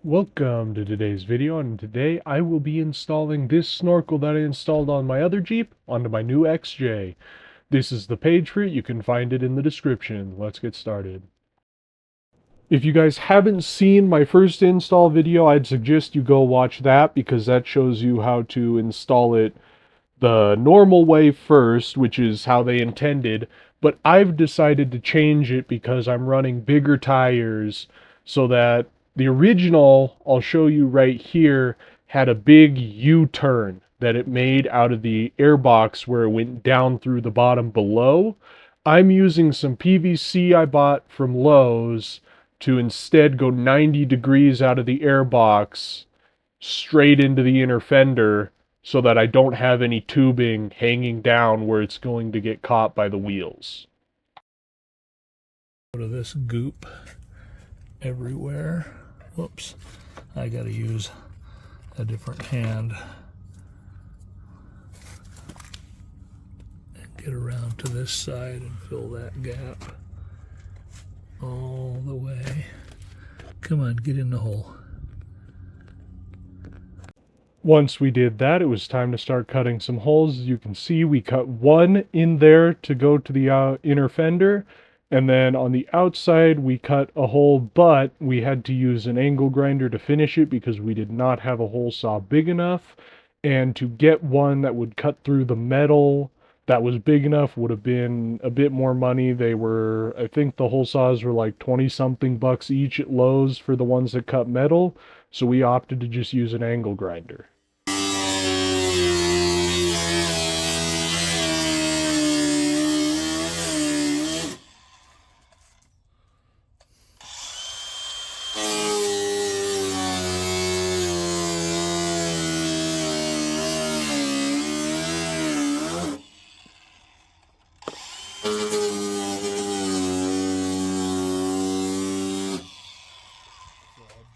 Welcome to today's video, and today I will be installing this snorkel that I installed on my other Jeep onto my new XJ. This is the page for it. You can find it in the description. Let's get started. If you guys haven't seen my first install video, I'd suggest you go watch that because that shows you how to install it the normal way first, which is how they intended, but I've decided to change it because I'm running bigger tires so that the original, I'll show you right here, had a big U-turn that it made out of the airbox where it went down through the bottom below. I'm using some PVC I bought from Lowe's to instead go 90 degrees out of the airbox straight into the inner fender so that I don't have any tubing hanging down where it's going to get caught by the wheels. Go to this goop everywhere. Whoops, I gotta use a different hand and get around to this side and fill that gap all the way. Come on, get in the hole. Once we did that, it was time to start cutting some holes. As you can see, we cut one in there to go to the inner fender, and then on the outside we cut a hole, but we had to use an angle grinder to finish it because we did not have a hole saw big enough. And to get one that would cut through the metal that was big enough would have been a bit more money. They were, I think the hole saws were like 20 something bucks each at Lowe's for the ones that cut metal, so we opted to just use an angle grinder.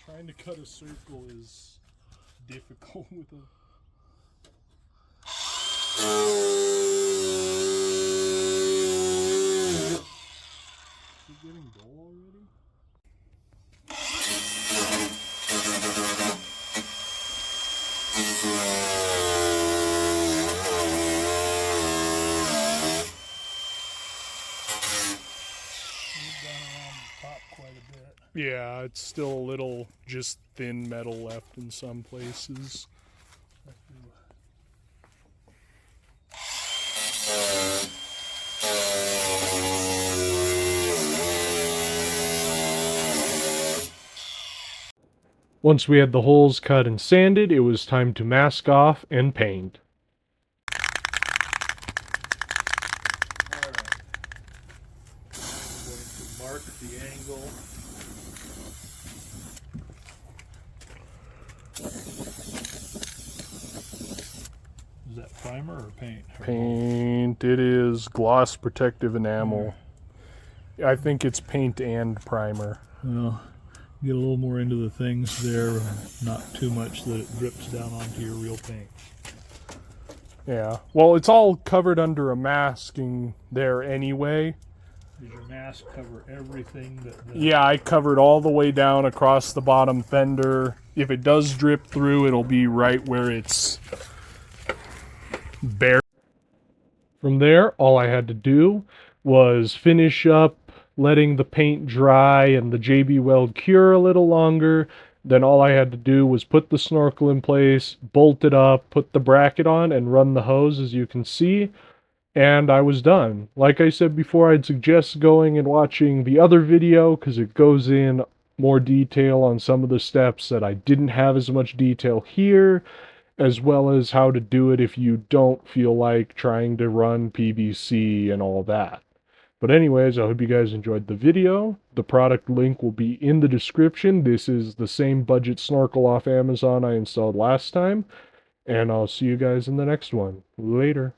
Trying to cut a circle is difficult with a... Is it getting dull already? Yeah, it's still a little just thin metal left in some places. Once we had the holes cut and sanded, it was time to mask off and paint. Alright. I'm going to mark the angle. Is that primer or paint? Paint. It is gloss protective enamel. I think it's paint and primer. Well, get a little more into the things there, not too much that it drips down onto your real paint. Yeah. Well, it's all covered under a masking there anyway. Does your mask cover everything that... Yeah, I covered all the way down across the bottom fender. If it does drip through, it'll be right where it's bare. From there, all I had to do was finish up letting the paint dry and the JB Weld cure a little longer. Then all I had to do was put the snorkel in place, bolt it up, put the bracket on, and run the hose, as you can see. And I was done. Like I said before, I'd suggest going and watching the other video because it goes in more detail on some of the steps that I didn't have as much detail here, as well as how to do it if you don't feel like trying to run PVC and all that. But anyways, I hope you guys enjoyed the video. The product link will be in the description. This is the same budget snorkel off Amazon I installed last time. And I'll see you guys in the next one. Later.